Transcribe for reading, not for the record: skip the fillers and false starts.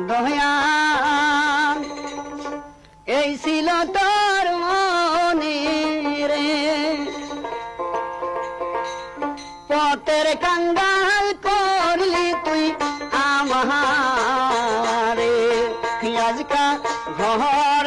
দয়াল এই ছিল তোর মনে রে পথের কাঙ্গাল করলি তুই আমারে আজকা ঘর